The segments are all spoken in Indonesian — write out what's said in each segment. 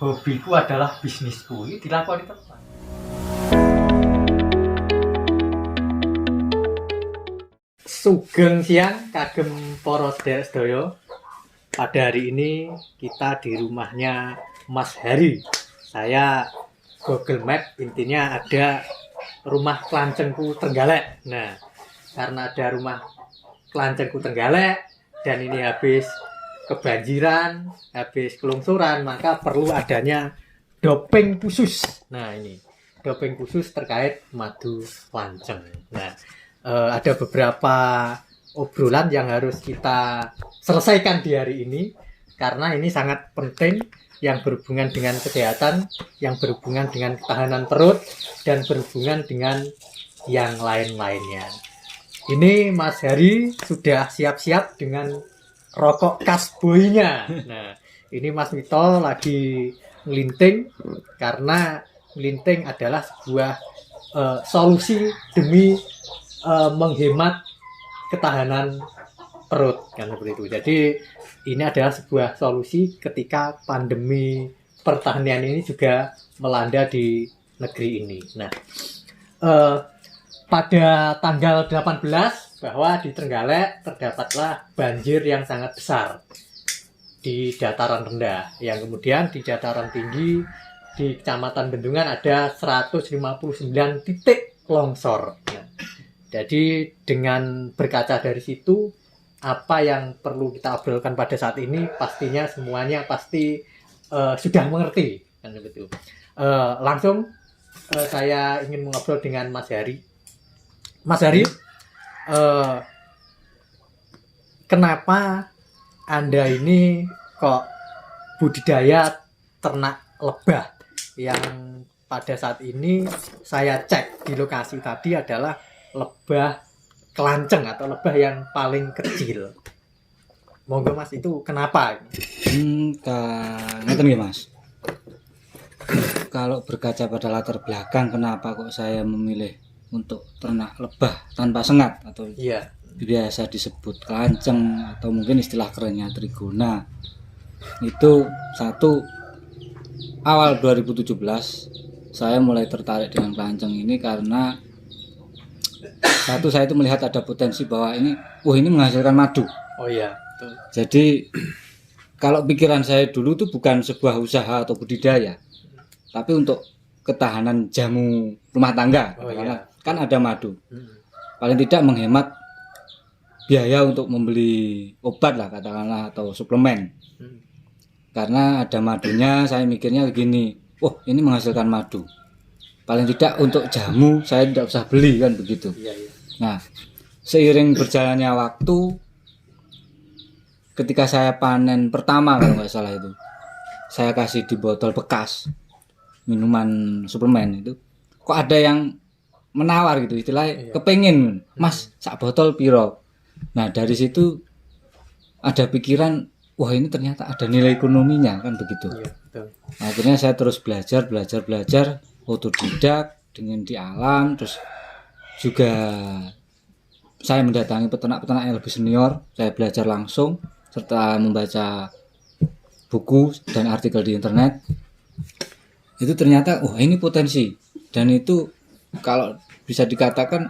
hobiku adalah bisnisku. Ini dilakoni teman. Sugeng siang kagem para sedherek. Pada hari ini kita di rumahnya Mas Hari. Saya Google Map, intinya ada rumah Klancengku Trenggalek. Nah, karena ada rumah Klancengku Trenggalek dan ini habis kebanjiran, habis kelongsoran, maka perlu adanya doping khusus. Nah, ini doping khusus terkait madu Klanceng. Nah, ada beberapa obrolan yang harus kita selesaikan di hari ini karena ini sangat penting, yang berhubungan dengan kesehatan, yang berhubungan dengan ketahanan perut, dan berhubungan dengan yang lain-lainnya. Ini Mas Hari sudah siap-siap dengan rokok kasboinya. Nah, ini Mas Mito lagi ngelinting karena ngelinting adalah sebuah solusi demi menghemat ketahanan perut, kan seperti itu. Jadi ini adalah sebuah solusi ketika pandemi pertanian ini juga melanda di negeri ini. Nah, pada tanggal 18 bahwa di Trenggalek terdapatlah banjir yang sangat besar di dataran rendah, yang kemudian di dataran tinggi di Kecamatan Bendungan ada 159 titik longsor. Nah, jadi dengan berkaca dari situ, apa yang perlu kita obrolkan pada saat ini pastinya semuanya pasti sudah mengerti, kan betul. Langsung saya ingin mengobrol dengan Mas Hari. Mas Hari, kenapa Anda ini kok budidaya ternak lebah yang pada saat ini saya cek di lokasi tadi adalah lebah Klanceng atau lebah yang paling kecil. Monggo Mas, itu kenapa? Ngeten nggih Mas. Kalau berkaca pada latar belakang kenapa kok saya memilih untuk ternak lebah tanpa sengat atau biasa disebut Klanceng atau mungkin istilah kerennya Trigona. Itu satu, awal 2017 saya mulai tertarik dengan Klanceng ini karena satu, saya itu melihat ada potensi bahwa ini menghasilkan madu. Oh iya, betul. Jadi kalau pikiran saya dulu itu bukan sebuah usaha atau budidaya, tapi untuk ketahanan jamu rumah tangga. Karena kan ada madu. Paling tidak menghemat biaya untuk membeli obat lah katakanlah atau suplemen. Karena ada madunya, saya mikirnya begini, ini menghasilkan madu. Paling tidak untuk jamu saya tidak usah beli, kan begitu. Nah, seiring berjalannya waktu, ketika saya panen pertama kalau nggak salah itu, saya kasih di botol bekas minuman suplemen itu, kok ada yang menawar gitu, istilahnya kepengen, Mas, sak botol piro. Nah, dari situ ada pikiran, ini ternyata ada nilai ekonominya, kan begitu. Nah, akhirnya saya terus belajar otodidak dengan di alam, terus juga saya mendatangi peternak-peternak yang lebih senior, saya belajar langsung serta membaca buku dan artikel di internet. Itu ternyata ini potensi, dan itu kalau bisa dikatakan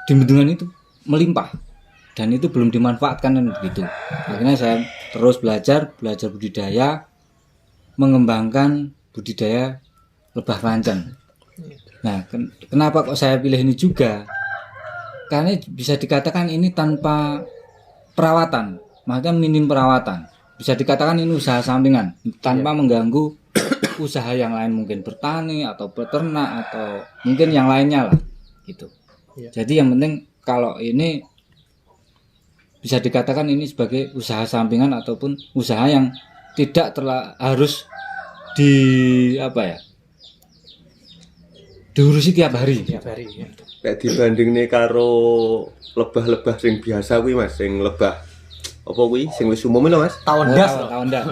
di Bendungan itu melimpah dan itu belum dimanfaatkan, dan begitu. Akhirnya saya terus belajar budidaya, mengembangkan budidaya lebah Klanceng. Nah, kenapa kok saya pilih ini juga? Karena bisa dikatakan ini tanpa perawatan, maka minim perawatan. Bisa dikatakan ini usaha sampingan, tanpa mengganggu usaha yang lain, mungkin bertani atau peternak atau mungkin yang lainnya lah, gitu. Jadi yang penting kalau ini bisa dikatakan ini sebagai usaha sampingan ataupun usaha yang tidak harus diurusi tiap hari. Kayak dibanding nih karo lebah-lebah sing biasa kuwi Mas, sing lebah apa kuwi sing wis umum lho Mas? Tawon das.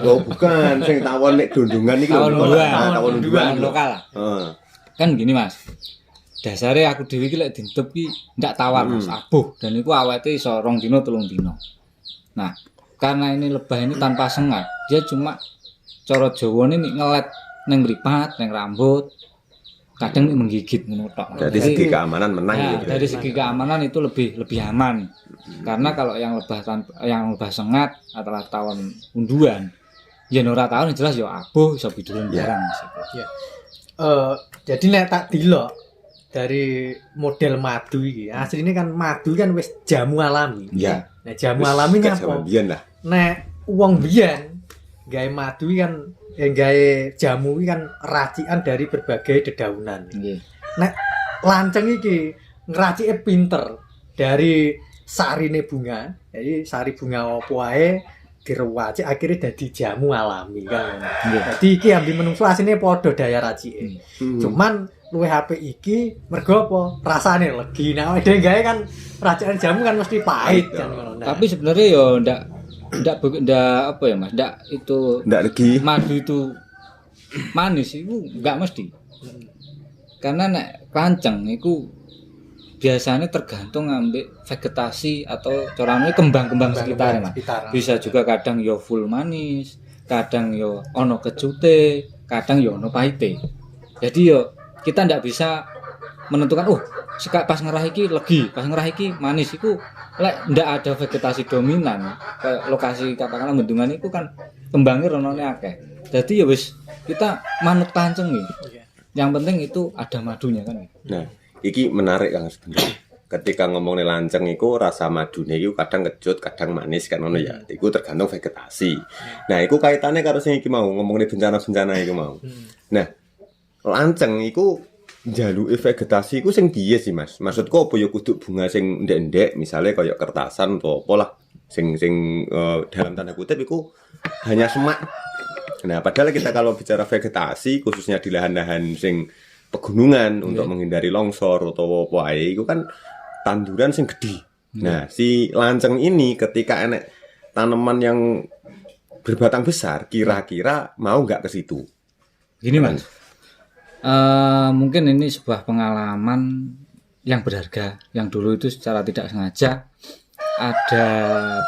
Oh, bukan, sing tawon nek dondongan iki lho. Tawon unduan lokal. Kan gini Mas. Dasare aku dhewe iki lek dintep ki ndak tawar Mas, abuh, dan iku awake iso 2 dina 3 dina. Nah, karena ini lebah ini tanpa sengat, dia cuma cara Jawa nek ngelet ning mripat, ning rambut, kadang nek menggigit ngono tok. Dari segi keamanan menang ya, gitu. dari segi keamanan itu lebih aman. Karena kalau yang lebah sengat adalah tawon unduan. Ya ora tawon jelas ya abuh iso biduran Ya. barang Mas. Jadi nek tak dilok dari model madu iki, asline kan madu kan wis jamu alami. Ya. Nah, jamu alami Gak kan zaman biyen lah. nek wong biyen gawe madu iki kan gawe jamu iki kan racikan dari berbagai dedaunan. Nggih. Nek lanceng iki ngracike pinter dari sarine bunga. Jadi sari bunga apa wae direwacik akhirnya dadi jamu alami kan. Nggih. Dadi iki ambil menungso asline padha daya racike. Cuman luwih apik iki mergo apa? Rasane legi. Nek awake dhewe gawe kan racikan jamu kan mesti pahit kan ngono. Nah, Tapi sebenarnya ya ndak apa ya Mas, ndak itu Ndak lagi. madu itu manis itu enggak mesti. Karena nek klanceng itu biasanya tergantung ngambil vegetasi atau corane kembang-kembang sekitar Mas. Bisa juga kadang yo full manis, kadang yo ono kecute, kadang yo ono pahite. Jadi yo kita ndak bisa menentukan pas ngerah iki legi, pas ngerah iki manis iku lek ndak ada vegetasi dominan kayak lokasi katakanlah bendungan itu kan kembangnya ronone akeh. Jadi ya wis kita manut klanceng iki. Yang penting itu ada madunya kan. Nah, iki menarik Kang sebenarnya. Ketika ngomongin lanceng iku rasa madune iku kadang kecut, kadang manis kan ngono ya. Iku tergantung vegetasi. Nah, iku kaitannya karo sing iki mau ngomongin bencana-bencana iku mau. Nah, lanceng iku njaluke vegetasi iku sing piye sih Mas? Maksudku apa ya kudu bunga sing ndek-ndek misale kaya kertasan atau apa lah sing dalam tanda kutip iku hanya semak. Nah, padahal kita kalau bicara vegetasi khususnya di lahan-lahan sing pegunungan untuk menghindari longsor atau apa ae iku kan tanduran sing gede. Nah, si lanceng ini ketika enek tanaman yang berbatang besar, kira-kira mau nggak ke situ? Gini Mas. Mungkin ini sebuah pengalaman yang berharga yang dulu itu secara tidak sengaja ada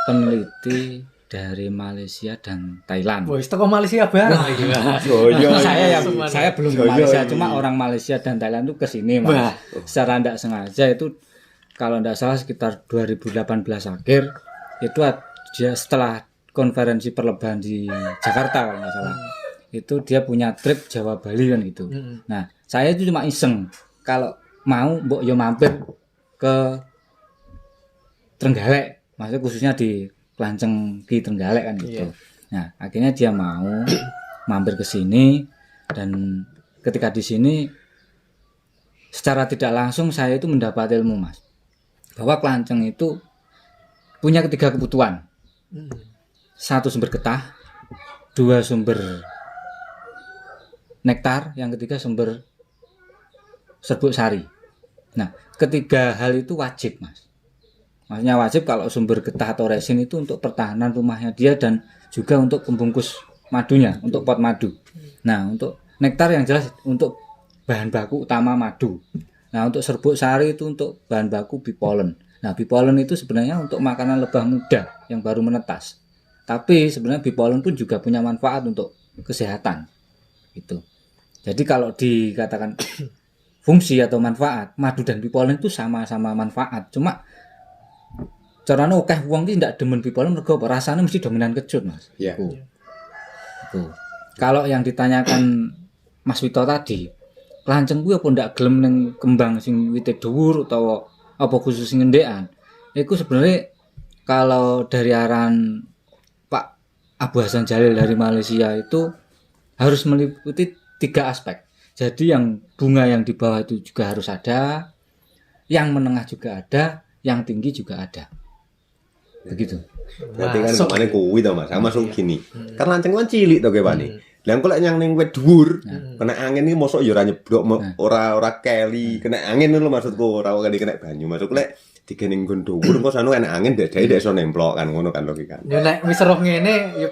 peneliti dari Malaysia dan Thailand. wis teko Malaysia bareng iki. Saya belum ke Malaysia, cuma orang Malaysia dan Thailand itu ke sini Mas. Wah. Secara tidak sengaja itu kalau tidak salah sekitar 2018 akhir itu dia setelah konferensi perlebaran di Jakarta kalau nggak salah. Itu dia punya trip Jawa Bali kan gitu. Nah, saya itu cuma iseng kalau mau mbok yo mampir ke Trenggalek, maksudnya khususnya di Klanceng Ki Trenggalek kan gitu. Nah, akhirnya dia mau mampir ke sini dan ketika di sini secara tidak langsung saya itu mendapat ilmu Mas. Bahwa Klanceng itu punya ketiga kebutuhan. Satu sumber getah, dua sumber nektar, yang ketiga sumber serbuk sari. Nah, ketiga hal itu wajib Mas. Maksudnya wajib kalau sumber getah atau resin itu untuk pertahanan rumahnya dia dan juga untuk pembungkus madunya, untuk pot madu. Nah, untuk nektar yang jelas untuk bahan baku utama madu. Nah, untuk serbuk sari itu untuk bahan baku bee pollen. Nah, bee pollen itu sebenarnya untuk makanan lebah muda yang baru menetas. Tapi sebenarnya bee pollen pun juga punya manfaat untuk kesehatan. Gitu. Jadi kalau dikatakan fungsi atau manfaat, madu dan bee pollen itu sama-sama manfaat. Cuma carane akeh wong iki ndak demen bee pollen mergo rasane mesti dominan kecut, Mas. Iya. Itu. Kalau yang ditanyakan Mas Wito tadi, Klanceng kuwi apa ndak gelem ning kembang sing wite dhuwur utawa apa khusus sing ngendekan. Iku sebenarnya kalau dari arahan Pak Abu Hasan Jalil dari Malaysia itu harus meliputi 3 aspek. Jadi yang bunga yang di bawah itu juga harus ada, yang menengah juga ada, yang tinggi juga ada. Begitu. Berarti kan kemana kuwi to Mas, sama masuk gini. Kan lanceng kan cilik to kepane. Lah engko lek nyang ning wit dhuwur, kena angin iki mosok ya ora nyeblok, ora keli, kena angin lho maksudku, ora kena banyu. Maksudku lek digening nggon dhuwur engko sanu enak angin dhewe ndak iso nemplok kan ngono kan logika. Ya nek wis roh ngene ya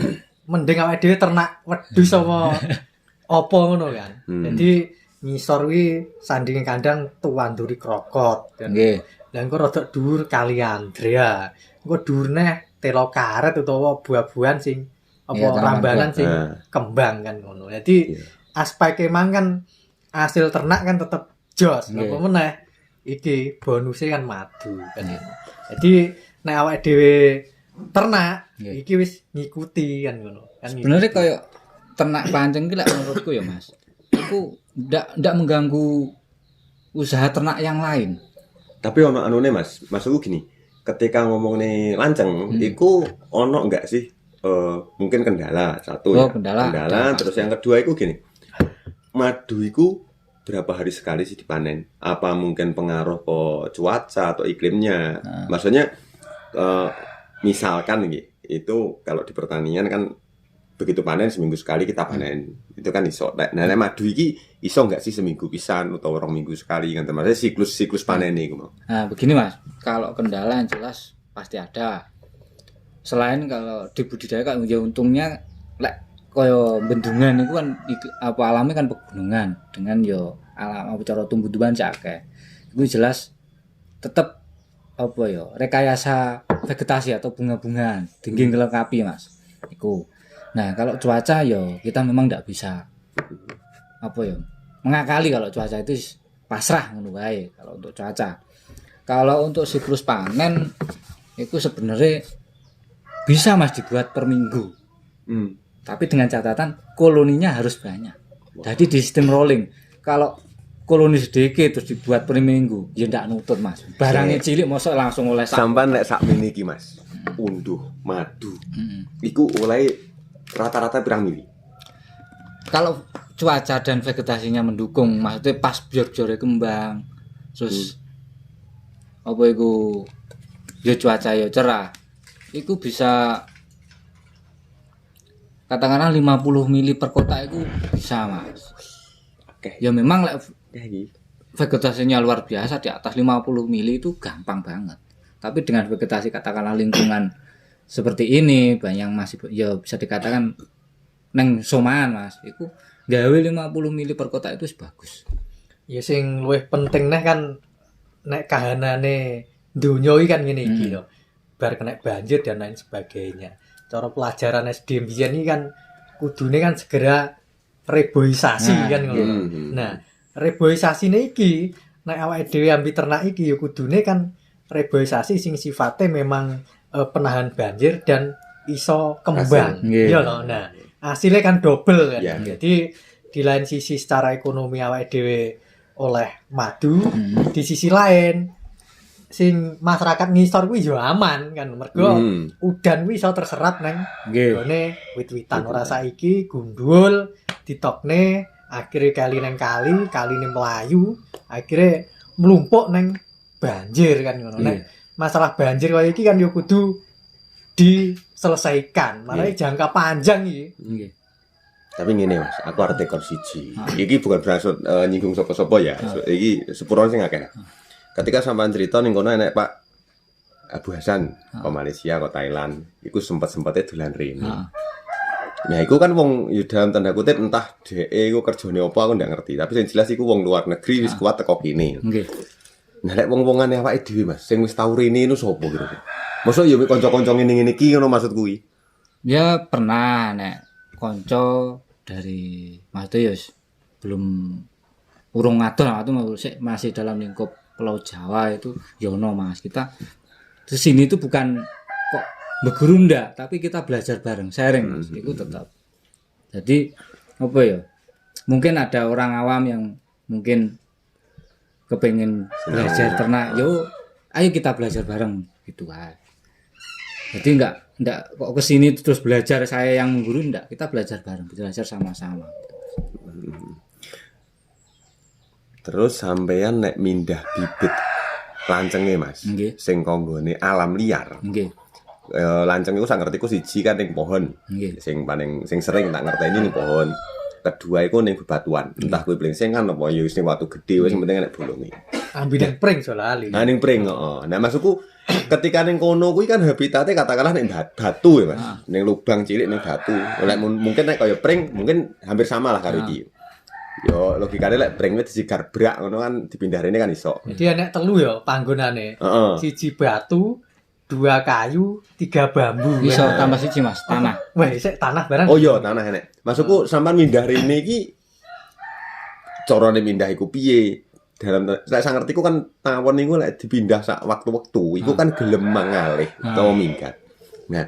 mending awake dhewe ternak wedhus apa apa ngono kan. Jadi ngisor kuwi sandinge kandang tuanduri krokot. Nggih. Lah engko rada dhuwur kali Andrea. Engko dhuwur neh telo karet utawa buah-buahan sing Iya, tanaman rambanan buah. sing Nah. kembang kan ngono. Jadi Iya. aspek emang kan hasil ternak kan tetep jos. Iya. Apa meneh iki bonusnya kan madu kan. Jadi nek awake dhewe ternak Iya. iki wis ngikuti kan ngono. Kan Sebenarnya ngikuti. kayak ternak pancing ki lek menurutku ya Mas. Itu ndak mengganggu usaha ternak yang lain. Tapi ono anune Mas, maksudku gini, ketika ngomong nih lanceng, iku ono enggak sih mungkin kendala satu Oh, ya. kendala. Ada. Terus yang kedua iku gini. Madu iku berapa hari sekali sih dipanen? Apa mungkin pengaruh ke cuaca atau iklimnya? Maksudnya misalkan nih, itu kalau di pertanian kan begitu panen seminggu sekali kita panen. Itu kan iso. Nah, nek madu iki iso enggak sih seminggu pisan atau 2 minggu sekali kan? Maksudnya siklus panen iku mau. Nah, begini Mas, kalau kendala yang jelas pasti ada. Selain kalau di budidaya kan ya untungnya lek kaya bendungan itu kan apa alamnya kan pegunungan dengan yo alam apa cara tumbuh-tumbuhan akeh. Itu jelas tetap apa yo rekayasa vegetasi atau bunga-bungaan tinggi ngelengkapi Mas. Iku. Nah, kalau cuaca yo kita memang tidak bisa apa yo mengakali kalau cuaca itu pasrah ngono wae kalau untuk cuaca. Kalau untuk siklus panen itu sebenarnya bisa Mas dibuat per minggu. Tapi dengan catatan koloninya harus banyak. Jadi di sistem rolling. Kalau koloni sedikit terus dibuat per minggu, ya ndak nutut Mas. Barangnya cilik mosok langsung oleh Sampan nek sak mini iki Mas. Unduh madu. Iku oleh rata-rata pirang mili. Kalau cuaca dan vegetasinya mendukung, maksudnya pas bior-biore kembang. Terus apa iku ya cuaca ya cerah. Iku bisa katakanlah 50 mili per kotak itu bisa Mas. Oke. Ya memang lek Kayak vegetasinya luar biasa di atas 50 mili itu gampang banget. Tapi dengan vegetasi katakanlah lingkungan seperti ini banyak masih ya bisa dikatakan neng somaan Mas. Iku gawe 50 mili per kotak itu bagus. Ya sing luwih penting neh kan nek kahanane donya iki kan ngene iki lho. Bar kena banjir dan lain sebagainya. Cara pelajaran SD mbiyen iki kan kudune kan segera reboisasi kan ngono. Nah, reboisasine iki nek awake dhewe ambi ternak iki ya kudune kan reboisasi sing sifatnya memang penahan banjir dan iso kembang. Hasil. Iya loh. Nah, hasilnya kan double kan. Ya. Jadi di lain sisi secara ekonomi awake dhewe oleh madu, di sisi lain sing masyarakat ngisor kuwi yo aman kan. Mergo udan kuwi iso terserap nang Nggih. gone wit-witan ora saiki gundul ditokne akhirnya kali nang kaline melayu akhirnya mlumpuk nang banjir kan ngono. Nek masalah banjir kaya iki kan yo kudu diselesaikan. Makanya jangka panjang iki. Nggih. Tapi ngene Mas, aku artikel siji. Iki bukan bermaksud nyinggung sapa-sapa ya. Iki sepuro sing akeh. Ketika sampean cerita ning kono enek Pak Abu Hasan ke Malaysia, ke Thailand, iku sempet-sempetnya dolan rene. Nah, iku kan wong ya dalam tanda kutip entah dhek iku kerjane apa aku ndak ngerti, tapi sing jelas iku wong luar negeri wis kuat teko kene. Nggih. Nah, lek wong-wongane awake dhewe Mas, sing wis tau rene iku sapa kira-kira? Mosok ya kanca-kanca ngene-ngene iki ngono maksud kuwi. Ya pernah nek konco dari maksudnya ya belum urung ngadol atau masih dalam lingkup Pulau Jawa itu yono Mas. Kita di sini itu bukan kok berguru ndak, tapi kita belajar bareng, sharing Mas. Itu tetap. Jadi apa ya? Mungkin ada orang awam yang mungkin kepengen belajar ternak, yo ayo kita belajar bareng gitu kan. Jadi enggak kok kesini terus belajar saya yang mengguru, enggak, kita belajar bareng, belajar sama-sama. Terus sampean nek mindah bibit lancenge Mas, Nggih. sing konggone alam liar. Nggih. Lanceng iku sak ngertiku siji kan ning pohon. Nggih. Sing sing sering tak ngerteni ning pohon. Kedua iku ning bebatuan. Entah kuwi blingsing kan apa ya wis ning watu gedhe wis penting nek bolonge. Ambil dan pring soalnya. Nah ning pring heeh. Nah maksudku ketika ning kono kuwi kan habitatnya katakanlah ning batu ya Mas. Ning lubang cilik ning batu. Lek mungkin nek kaya pring mungkin hampir sama lah karo iki. Yo logikane lek pring wis disigar brak ngono kan dipindah rene kan iso. Jadi enek telu ya panggonane. Heeh. Siji batu, 2 kayu, 3 bambu. Bisa tambah siji Mas, tanah. Wah, sik tanah barang. Oh iya, tanah enek. Maksudku sampean mindah rene iki carane mindah iku piye? Dalam saya ngerti ku kan tawon niku lek dipindah sak waktu-waktu iku kan gelem mangalih utawa minggat. Nah,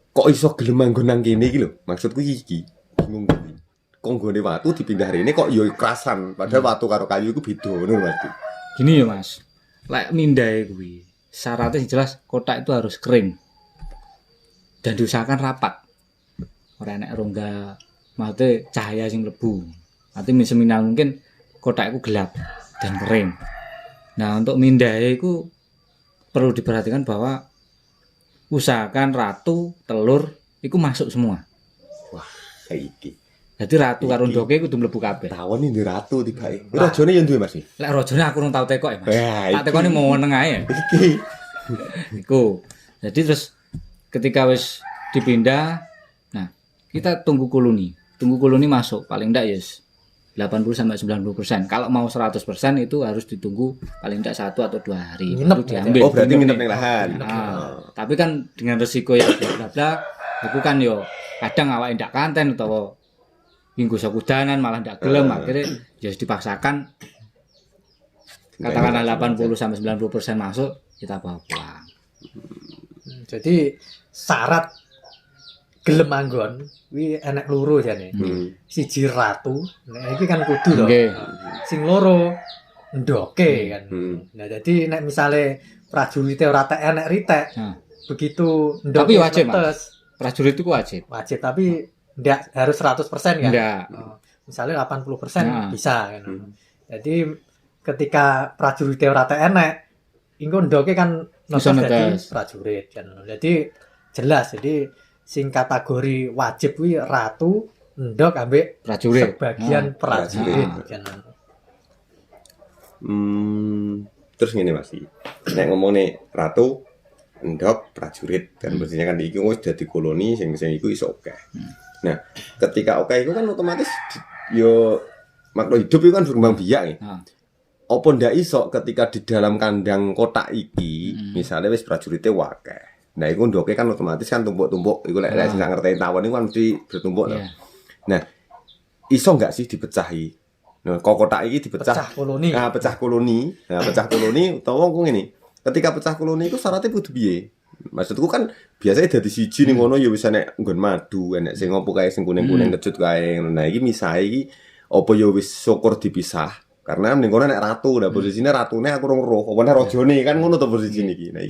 kok iso gelem manggon nang kene iki lho. Maksudku iki bingung kuwi. Kok nggone watu dipindah rene kok ya kerasan, padahal watu karo kayu iku beda ngono Mas. Gini ya Mas, lek mindahe kuwi syaratnya jelas kotak itu harus kering dan diusahakan rapat. Ora enek rongga mate cahaya sing mlebu. Nanti seminimal mungkin kotak itu gelap dan kering. Nah, untuk mindahe itu perlu diperhatikan bahwa usahakan ratu, telur itu masuk semua. Wah, kayak iki. Jadi ratu karo ndoke kudu mlebu kabeh. Tawon iki ratu tibake. Rajane ya duwe Mas. Lek rajane aku urung tau tekok ya, Mas. Wah, Tak tekoni mau meneng ae. Iki. Iku. Jadi terus ketika wis dipindah, nah, kita tunggu koloni. Tunggu koloni masuk paling ndak ya 80 sampai 90%. Kalau mau 100% itu harus ditunggu paling ndak 1 atau 2 hari. Nginep Baru diambil. Oh, berarti nginep ning lahan. Nah, tapi kan dengan resiko ya bla bla, itu kan yo kadang awake ndak kanten utawa minggu sekudanan malah ndak gelem akhirnya ya dipaksakan katakanlah 80 sampai 90% masuk kita bawa pulang. Jadi syarat gelem manggon kuwi enek loro jane. Siji ratu, nek iki kan kudu to. Nggih. Sing loro ndoke kan. Nah, jadi nek misale prajurite ora tek enek ritek, Nah, begitu ndoke tapi wajib, Mas. netes, prajurit itu wajib. wajib tapi ndak harus 100% kan. Enggak. Oh, misalnya 80% Nah. bisa kan. Jadi ketika prajurite ora tek enek, engko ndoke kan Bisa netes dadi netes. prajurit kan. Jadi jelas jadi sing kategori wajib kuwi ratu, ndok ambek Prajurit. sebagian prajurit kan. Terus ngene Mas. Nek ngomongane ratu, endok, prajurit dan posisinya kan iki wis dadi koloni sing iku iso akeh. Nah, ketika akeh iku kan otomatis yo makhluk hidup itu kan berkembang biak ya. Nah, Apa ndak iso ketika di dalam kandang kotak iki, misalnya wis prajuritnya wakeh. Nah, iku ndoke kan otomatis kan tumpuk-tumpuk. Iku lek sing ngerti tawon iku kan mesti bertumpuk to. iya. Nah, iso nggak sih dipecahi? Nah, kok kotak iki dipecah. Pecah koloni. Nah, pecah koloni. Nah, pecah koloni utawa ku ngene. Ketika pecah koloni iku syaratnya kudu piye? Maksudku kan biasanya dadi siji ning ngono ya wis enek nggon madu, enek sing opo kae sing kuning-kuning kecut kae. Nah, iki misahe iki apa ya wis syukur dipisah. Karena ning kono nek ratu, nah posisine ratune aku rung roh, apa nek rajane kan ngono to posisine iki. Nah,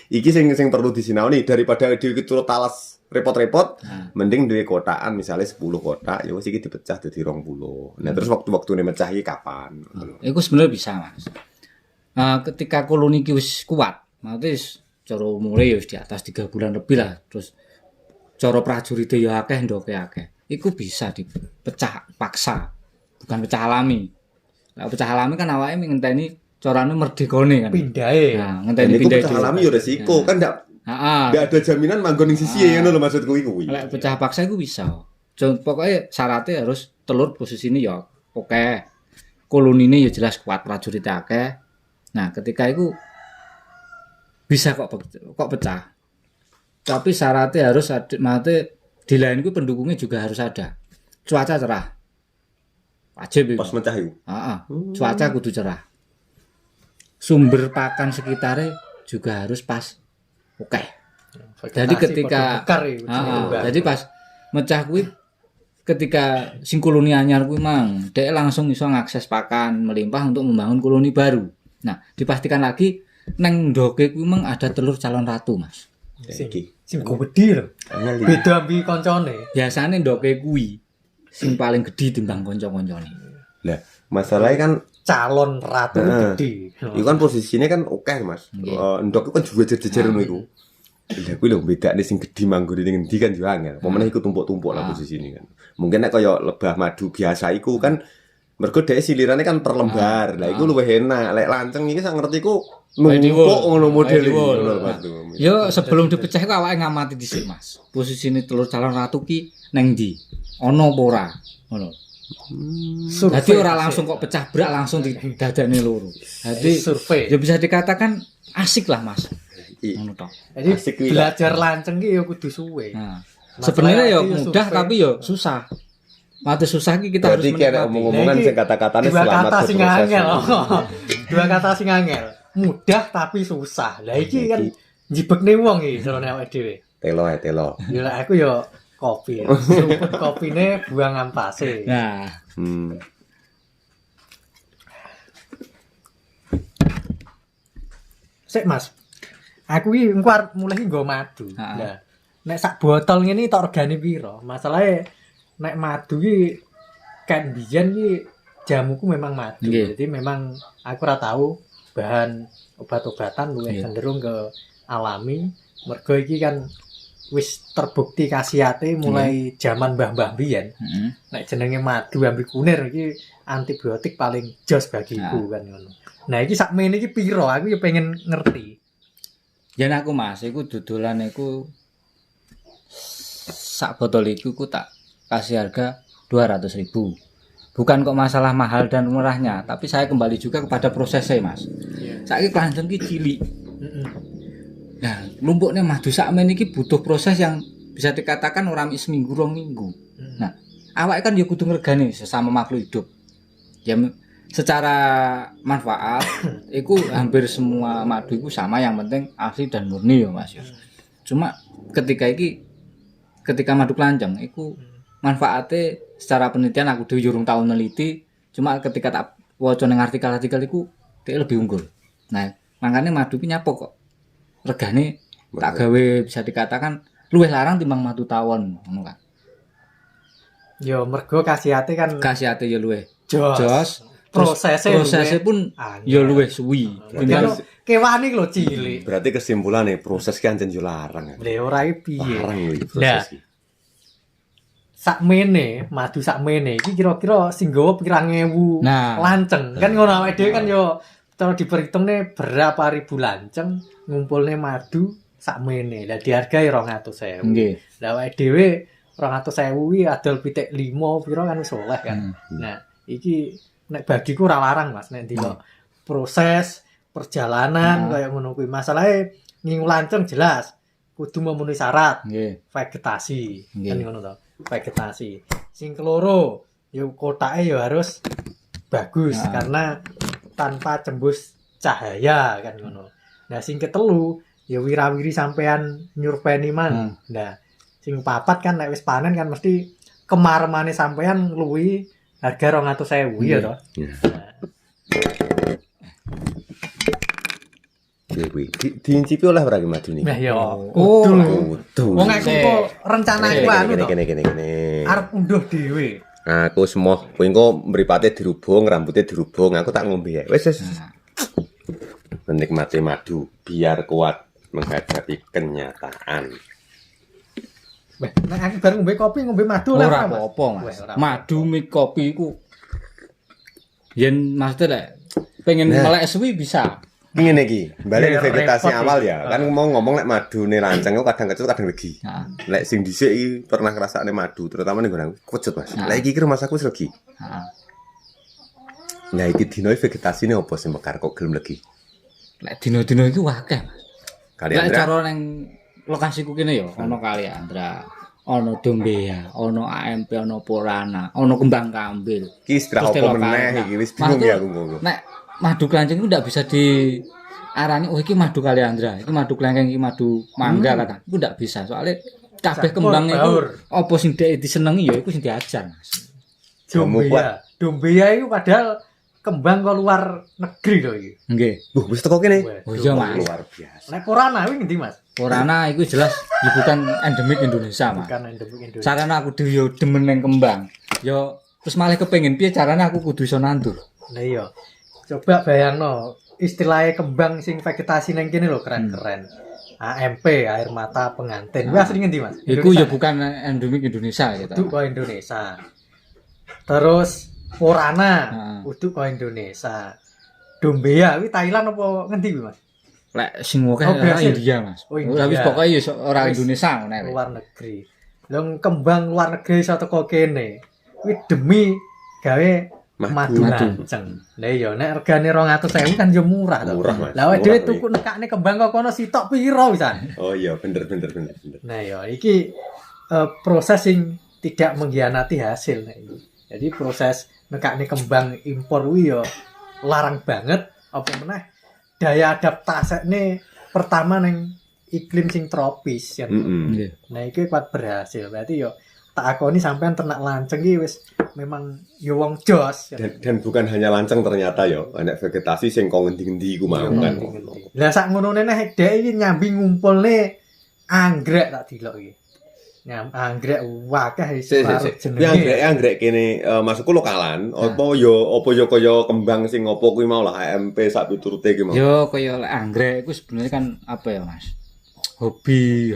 iki sing perlu disinaoni daripada dhewe turut talas repot-repot, mending duwe kotakan misalnya 10 kotak ya wis iki dipecah dadi 20. Nah, terus waktu-waktune mecah iki kapan? Itu sebenarnya bisa, Mas. Ketika koloni ki wis kuat, otomatis cara umure ya wis di atas 3 bulan lebih lah. Terus cara prajurite ya akeh ndoke akeh. Iku bisa dipecah paksa, bukan pecah alami. Lah pecah alami kan awake ngenteni carane merdekone kan. Pindahe. Nah, Dan ngenteni iku pindah pecah alami ya resiko, kan ndak Heeh. ada jaminan manggon ning sisi ngono lho maksudku iku. Lek pecah paksa iku bisa. Pokoknya syaratnya harus telur posisine ya oke. Kolonine ya jelas kuat prajurit akeh. Nah, ketika itu bisa kok pecah. Tapi syaratnya harus ada, mate di lain itu pendukungnya juga harus ada. Cuaca cerah. Wajib itu. Pas mecah iku. Heeh. Cuaca kudu cerah. Sumber pakan sekitarnya juga harus pas. Oke. Jadi ketika jadi pas mecah kuwi ketika sing koloni anyar kuwi mang dhek langsung iso ngakses pakan melimpah untuk membangun koloni baru. Nah, dipastikan lagi neng ndoke kuwi mang ada telur calon ratu, Mas. Sing gede lho. Beda ambi koncone. Biasane ndoke kuwi sing paling gede timbang kanca-kancane. Lah, masalahnya kan Calon ratu gede. iku kan posisinya kan oke Mas. Ndok iku kan juga jejer ngono iku. Lah kuwi lho bedane sing gedhi manggon ning endi kan yo angel. Pemene iku tumpuk-tumpuk lah posisine kan. Mungkin nek kaya lebah madu biasa iku kan mergo dhek silirane kan per lembar. Lah iku luwih enak. Lek lanceng iki sak ngertiku numpuk ngono model iki. Yo sebelum dipecah kok awake ngamati dhisik, Mas. Posisine telur calon ratu ki neng ndi? Ana apa ora? Ngono. Jadi ora langsung kok pecah brak langsung didadane loro. Jadi survei. ya bisa dikatakan asik lah, Mas. ngono tok. Jadi Asik kuwi, belajar lanceng ki ya kudu suwe. Nah, Masalah sebenarnya ya aku mudah survei. tapi ya susah. Waktu susah ki kita harus Berarti kayak menikmati. omong-omongan Nah, iki sing kata-katanya dua selamat kata sing berproses. angel. Dua kata sing angel. Mudah tapi susah. Lah iki kan jibekne wong iki carane awake dhewe. Telo. Ya lah aku ya kopi. Seruput kopine buang ampase. Nah, Hmm. Sik Mas. Aku iki engko arep mulai nggo madu. Ha. Lah nek sak botol ngene tok regane piro? Masalahe nek madu iki kan biyen iki jamuku memang madu. Nggih. Jadi memang aku ora tahu bahan obat-obatan luwih Nggih. cenderung ke alami. Mergo iki kan wis terbukti khasiate mulai zaman mbah-mbah biyen. heeh. Nek jenenge madu ambil kunir iki antibiotik paling jos bagiku kan ngono. Nah iki sakmene iki piro? Aku ya pengen ngerti. Yen aku Mas, iku dodolan iku sak botol iku ku tak kasih harga 200.000. Bukan kok masalah mahal dan murahnya, tapi saya kembali juga kepada prosesnya, Mas. Saiki kelanjeng ki cilik. Heeh. Nah, lumpuknya madu sakmen iki butuh proses yang bisa dikatakan ora seminggu, 2 minggu. Nah, awake kan ya kudu ngregani sesama makhluk hidup. Ya secara manfaat itu hampir semua madu itu sama, yang penting asli dan murni ya Mas ya. Cuma ketika madu kelanjeng itu manfaatnya secara penelitian aku dhewe urung tau neliti, cuma ketika tak waca ning artikel-artikel iku dia lebih unggul. Nah, makanya madu ki nyapo kok regane tak gawe bisa dikatakan luwih larang timbang madu tawon ngono kan. Yo mergo khasiate kan Khasiate ya luwih jos. jos. Prosesnya pun ya luwih suwi. Tinggal kewan iki lho cilik. Berarti kesimpulannya proses ki ancen yo larang. Lha ora iki piye? Larang iki Lah, proses ki. sakmene, madu sakmene iki kira-kira sing nggawa pirang ewu Nah. lanceng. Kan ngono awake dhewe kan yo cara diperhitungne berapa ribu lanceng ngumpulne madu sakmene. Lah dihargai 200.000. Nggih. Lah awake dhewe 200.000 kuwi adol pitik 5 pira kan wis oleh kan. Nah, iki nek bagiku ora larang Mas nek ndelok proses perjalanan kaya ngono kuwi. Masalahe ngingu lanceng jelas kudu memenuhi syarat Nggih. vegetasi. Nggih. Kan ngono to. Vegetasi. Sing keloro yo kotake yo harus bagus karena tanpa cembus cahaya kan ngono. Nah, sing ketelu ya wirawiri sampean nyurpeni man. Nah, sing papat kan nek wis panen kan mesti kemaremane sampean ngluwi harga 200.000 ya to. Kuwi diincipi oleh ora ki madu niki. Nah ya Oh. kudu. Wong aku Sik. kok rencanaku anu to. Kene. Arep unduh dhewe. Aku semoh kowe engko mripate dirubung, rambutnya dirubung, aku tak ngombe ya. Wis. Menikmati madu biar kuat menghadapi kenyataan. Nek aku bareng ngombe kopi ngombe madu lah. Ora Mas. apa-apa Mas. Weh, ora Madu mik kopi iku yen maksudnya lek pengen melek suwi bisa. Ngene iki, balik ke vegetasi repot awal iki. ya. Kan mau ngomong lek madune lanceng kok kadang kecut kadang legi. Heeh. Lek sing dhisik iki pernah ngrasakne madu, terutama ning nggon kecut Mas. Nah. Lek iki ki rumah saku wis legi. Heeh. Nah iki dino vegetasine opo sing mekar kok gelem legi? Lek dino-dino iku akeh Mas. Kali Lek Andra. cara ning lokasiku kene ya ana Kali Andra, ana Dombea, ana AMP, ana Porana, ana Kembang Kambil. Ki istilah Terus opo Telokarna. meneh iki wis bingung Maksudnya, ya aku ngomong. Nek madu kelanjeng itu ndak bisa diarani oh iki madu Kali Andra, iki madu kelengkeng, iki madu mangga kata. Itu ndak bisa. Soalnya kabeh Campur kembang iku baur. apa sing dhek disenengi ya iku sing diajar Mas. Jamu Dombea. Dombea itu padahal kembang ke luar negeri loh iki. Nggih. Wis teko kene. Oh iya Mas. Luar biasa. Nek Porana kuwi ngendi Mas? Porana iku jelas ya bukan endemik Indonesia Mas. Bukan endemik Indonesia. Carane aku dhewe yo demen ning kembang. Yo terus malah kepengin piye carane aku kudu iso nandur. Nah iya. Coba bayangno istilahnya kembang sing vegetasi nang kene lho keren-keren. AMP air mata pengantin. Kuwi asli ngendi Mas? Iku Indonesia? ya bukan endemik Indonesia gitu. Uduk kok Indonesia. Terus Porana, Heeh. uduk kok Indonesia. Dombea kuwi Thailand apa ngendi kuwi Mas? Lek sing akeh Oh, Brasil. India Mas. Oh, India. Tapi pokoke ya ora Wis. Indonesia ngono ae. Luar negeri. Lho kembang luar negeri iso teko kene. Kuwi demi gawe madu lanceng. Lah iya nek regane 200.000 kan yo murah to. Murah, Mas. Lah awake Murah, dhewe kuwi. tuku nekakne kembang kok kono sitok piro pisan. Oh iya, bener. Nah ya iki proses sing tidak mengkhianati hasil nek iki. Jadi proses nekakne kembang impor kuwi yo larang banget apa meneh daya adaptasine pertama ning iklim sing tropis ya. Nggih. Nah iki kuat berhasil. Berarti yo tak akoni sampean ternak lanceng iki wis memang yo wong jos. Ya. Dan bukan hanya lanceng ternyata yo, banyak vegetasi sing kok ngendi-ngendi iku mau kan. Lah sak ngono neh dhek iki nyambi ngumpulne anggrek tak dilok iki. Anggrek wakeh separuh jenenge. Anggrek kene masukku lokalan, apa yo kaya kembang sing opo kuwi mau lah AMP sak piturute ki mau. Yo kaya lek anggrek iku sebenarnya kan apa ya Mas? Hobi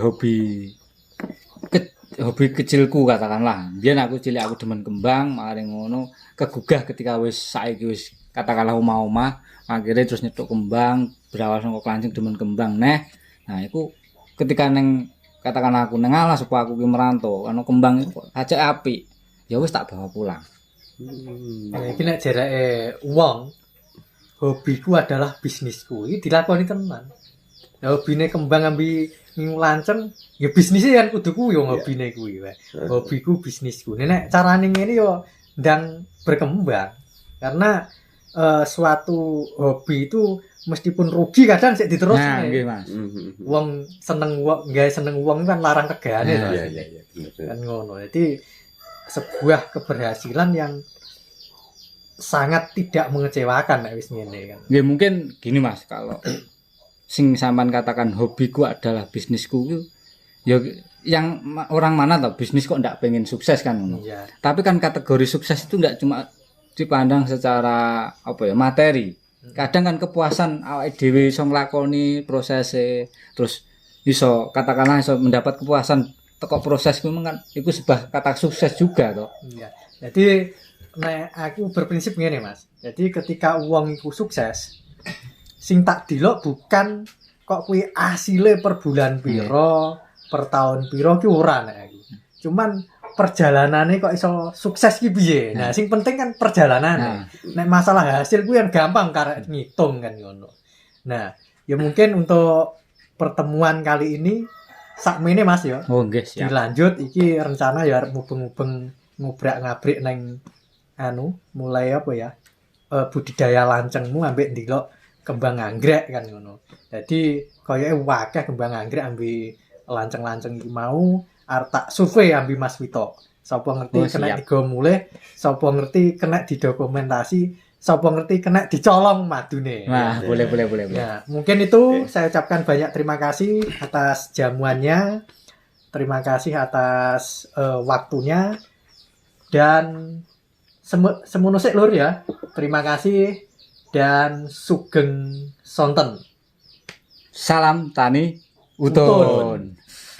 kecilku katakanlah. Biyen aku cilik aku demen kembang, mari ngono kegugah ketika wis saiki wis katakanlah omah-omah, akhirnya terus nyetuk kembang, berawal saka klancing demen kembang neh. Nah, iku ketika neng katakanlah aku neng alas apa aku ki merantau, ana kembang iku ajak apik. Ya wis tak bawa pulang. Nah, iki nek jarake wong hobiku adalah bisnisku. Iki dilakoni tenan. Ya hobine kembang ambi lanceng, ya bisnisnya kan kudu kuwi wong hobine kuwi wae. Hobiku bisnisku. Nek carane ngene yo ndang berkembang. Karena suatu hobi itu meskipun rugi kadang sik diterusne. Nah, nggih Mas. Wong seneng wong kan larang regane to. Iya, bener. Kan ngono. Jadi sebuah keberhasilan yang sangat tidak mengecewakan nek wis ngene kan. Nggih mungkin gini Mas, kalau sing sampean katakan hobiku adalah bisnisku itu ya yang orang mana tau bisnis kok ndak pengen sukses kan ngono. Iya. Tapi kan kategori sukses itu ndak cuma dipandang secara apa ya materi. Kadang kan kepuasan awake dhewe iso nglakoni prosese terus iso katakanlah iso mendapat kepuasan teko proses kuwi kan iku sebuah kata sukses juga toh. Iya. Jadi nek aku berprinsip ngene Mas. Jadi ketika uang iku sukses sing tak dilok bukan kok kuwi asile per bulan piro, per tahun piro ki ora nek aku. Cuman perjalanane kok iso sukses ki piye. Nah, sing penting kan perjalanane. Nek masalah hasil kuwi kan gampang karek ngitung kan ngono. Nah, ya mungkin untuk pertemuan kali ini sakmene Mas ya. Oh nggih siap. Dilanjut iki rencana ya arep mubeng-mubeng ngobrak-ngabrik neng mulai apa ya? Budidaya lancengmu ambek ndelok kembang anggrek kan ngono. Jadi koyoke wakeh kembang anggrek ambi lanceng-lanceng iki mau arep tak survei ambi Mas Wito. Sapa ngerti kena digomule, sapa ngerti kena didokumentasi, sapa ngerti kena dicolong madune. Nah, boleh. Ya, mungkin itu saya ucapkan banyak terima kasih atas jamuannya. Terima kasih atas waktunya dan semono sik lur ya. Terima kasih dan sugeng sonten. Salam tani utun.